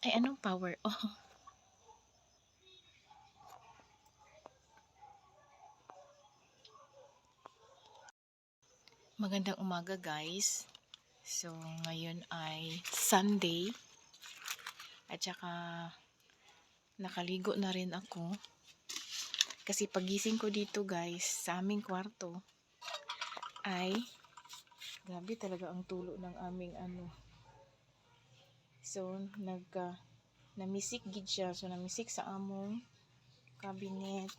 Ay, anong power? Oh, magandang umaga guys. So, ngayon ay Sunday. At saka, nakaligo na rin ako. Kasi pagising ko dito guys, sa aming kwarto, ay, grabe talaga ang tulo ng aming ano. So, namisik gid siya. So, namisik sa among cabinet.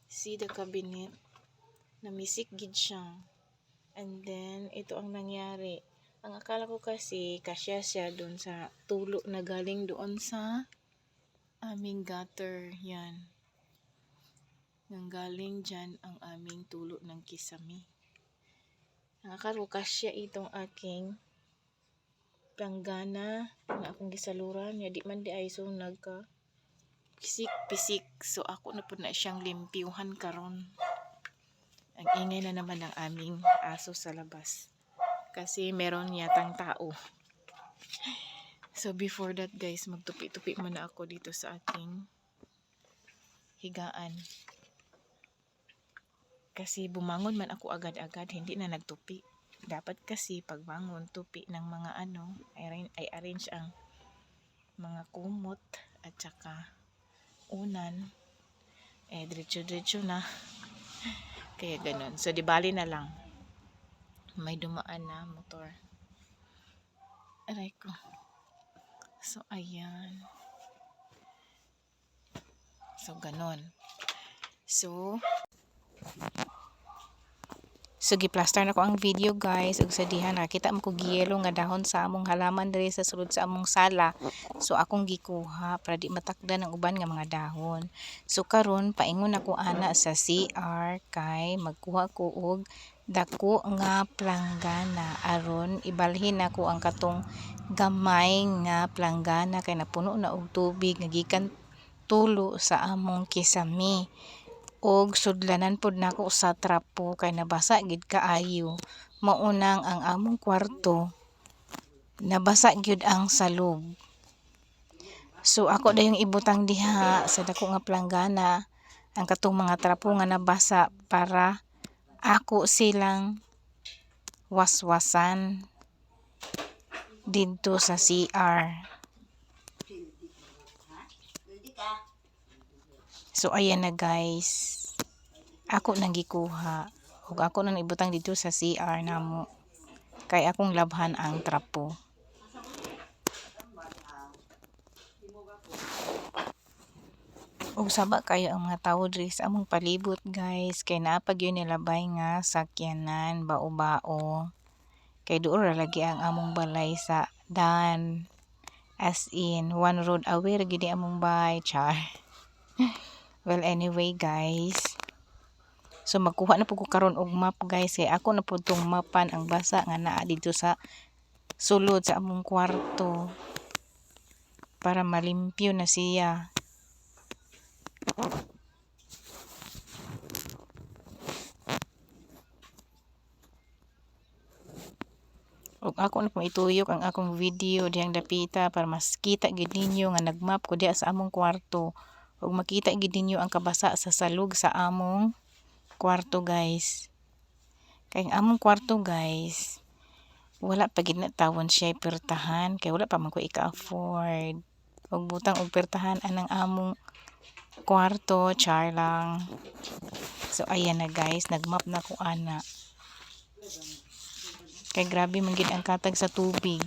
See the cabinet. Namisik gid siya. And then, ito ang nangyari. Ang akala ko kasi, kasya siya doon sa tulo na galing doon sa aming gutter. Yan. Nang galing dyan ang aming tulo ng kisame. Ang akala ko kasya itong aking planggana na akong gisaluran. Ya, di man di ay so nagka pisik-pisik. So, ako na po na siyang limpyuhan karon. Ang ingay na naman ng aming aso sa labas. Kasi meron yatang tao. So, before that guys, magtupi-tupi muna ako dito sa aking higaan. Kasi bumangon man ako agad-agad, hindi na nagtupi. Dapat kasi pagbangon, tupi ng mga ano, ay arrange ang mga kumot at saka unan. Diretso-diretso na. Kaya ganun. So, di bali na lang. May dumaan na motor. Aray ko. So, ayan. So, ganun. So, giplaster na ko ang video guys. Ug sa diha nakita mo ko giyelo nga dahon sa among halaman diri sa sulod sa among sala. So, akong gikuha para di matakdan ang uban nga mga dahon. So, karon paingon ako ana sa CR kay magkuha ko og dako nga planggana aron ibalhin nako ang katong gamay nga planggana kay napuno na og tubig nga gikan tulo sa among kisame. Og sudlanan pod nako sa trapo kay nabasa gid kaayo. Maunang ang among kwarto nabasa gyud ang salog. So ako dayong ibutang diha sa dako nga planggana ang katong mga trapo nga nabasa para ako silang waswasan didto sa CR. So ayan na guys. Ako nang gikuha ug ako nang ibutang dito sa CR namo kay akong labhan ang trapo. Og saba kayo ang mga tawo diri sa among palibot guys kay naa pa gyud nilabay nga sakyanan bao-bao. Kay duol ra lagi ang among balay sa Dan. As in one road away ra gyud among bay, char. Well anyway guys. So magkuha na pud ko karon og map guys kay ako na pud tong mapan ang basa nga naa dito sa sulod sa among kwarto para malimpyo na siya. Og ako na pong ituyok ang akong video diyang dapita para mas kita gid ninyo nga nagmap ko diya sa among kwarto ug makita gid ninyo ang kabasa sa salog sa among kwarto guys. Kay ang among kwarto guys wala pa gid na tawon siya pertahan kay wala pa man ko ika-afford og butang og pertahan anang among kwarto, char lang. So ayan na guys, nagmap na ko ana. Kay grabe man gid ang katag sa tubig.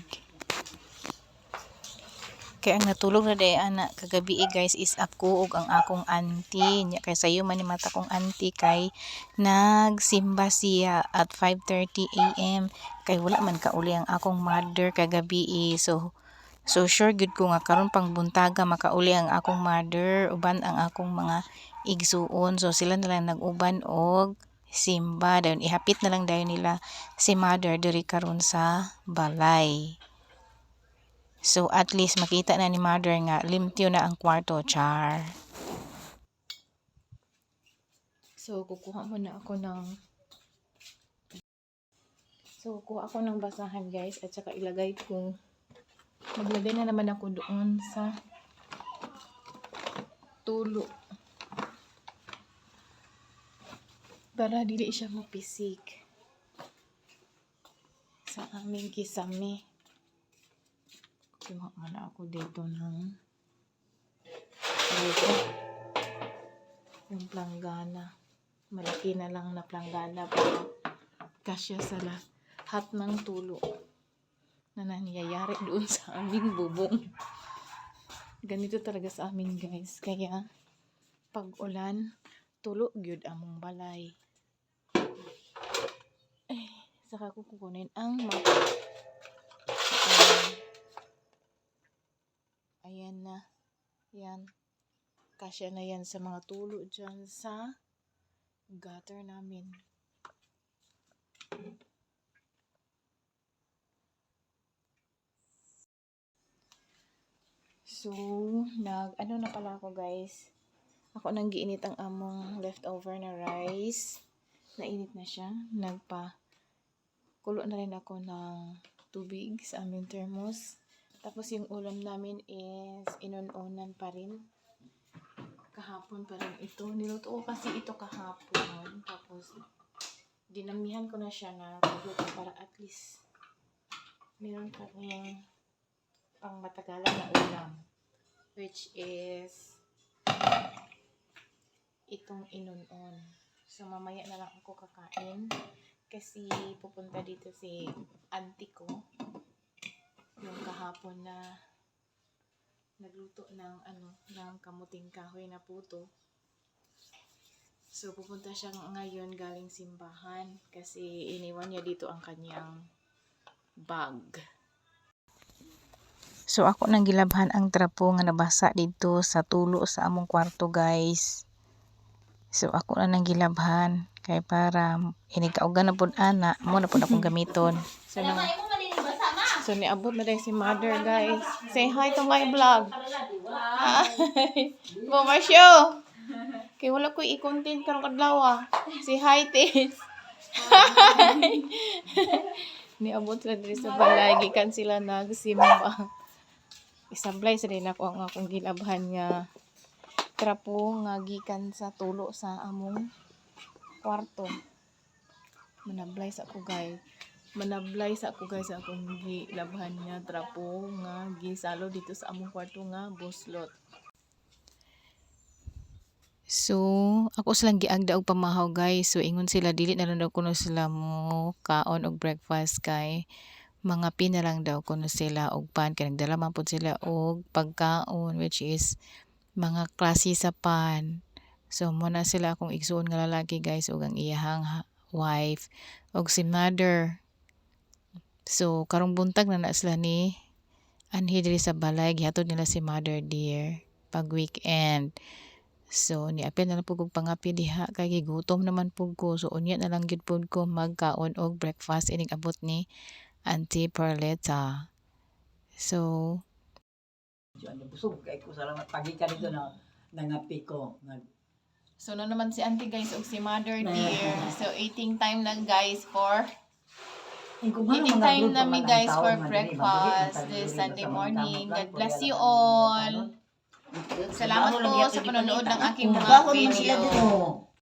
Kay ang natulog na day ana kagabi guys is ako ug ang akong auntie. Nya kay sayo man ni mata kong auntie kay nagsimba siya at 5:30 AM kay wala man kauli ang akong mother kagabi. So sure good ko nga karon pang buntaga makauli ang akong mother uban ang akong mga igsuon. So sila na lang nag-uban og simba dayon ihapit na lang dayon nila si mother diri karon sa balay. So at least makita na ni mother nga limpyo na ang kwarto, char. So kukuha muna ako ng basahan guys at saka ilagay ko Maglagay na naman ako doon sa tulo. Para dili siya mapisik sa aming kisame. Kumuha na ako dito ng yung planggana. Malaki na lang na planggana para kasya sa lahat ng tulo na nangyayari doon sa aming bubong. Ganito talaga sa amin guys. Kaya pag ulan, tulo gyud among balay. Saka ko kukunin ang map. Ayan na. Yan. Kasya na yan sa mga tulo dyan sa gutter namin. So, ano na pala ako guys. Ako nang giinit ang among leftover na rice. Nainit na siya. Kulo na rin ako ng tubig sa aming thermos. Tapos yung ulam namin is inon-onan pa rin. Kahapon pa rin ito. Niluto ko kasi ito kahapon. Tapos dinamihan ko na siya na luto para at least meron pa rin pang matagalan na ulam. Which is itong inon-on. So mamaya na lang ako kakain. Kasi pupunta dito si auntie ko. Yung kahapon na nagluto ng ng kamuting kahoy na puto. So pupunta siya ngayon galing simbahan kasi iniwan niya dito ang kanyang bag. So ako nang gilabhan ang trapo nga nabasa dito sa tulo sa among kwarto guys. So ako na nang gilabhan kay para inigaugan na pud ana mo na pud akong gamiton. So niabot na dahil si mother guys. Say hi to my vlog. Hi. Mama show. Kay wala ko i-content karong kadlaw. Say hi tis. Hi. Niabot na diri sa balay gikan sila nagsimba. Isablay sa din ako ang akong gilabhan nga trapo nga gikan sa tulo sa among kwarto. Manablay sa ako guys. Sa akong gilabhan nga trapo nga gisalo dito sa among kwarto nga buslot. So, ako silang giagda og pamahaw guys. So ingon sila dili na lang daw kuno sila mo kaon og breakfast kay mga pina lang daw kuno sila og pan kay nagdala man pud sila og pagkaon which is mga klase sa pan. So muna sila akong igsuon nga lalaki guys ug ang iyahang wife og si mother. So karong buntag na sila ni anhi diri sa balay gihatod nila si mother dear pag weekend. So niapil na lang pud kog pangapi diha kay gigutom naman pud ko. So unya na lang gyud pud ko magkaon og breakfast ining abot ni Auntie Perleta. So busog kay ko salamat pagikan dito na nangapi ko. So na naman si auntie guys ug si mother dear. So eating time lang guys for eating time namin guys for breakfast this Sunday morning. God bless you all. Salamat po sa panonood ng aking mga video.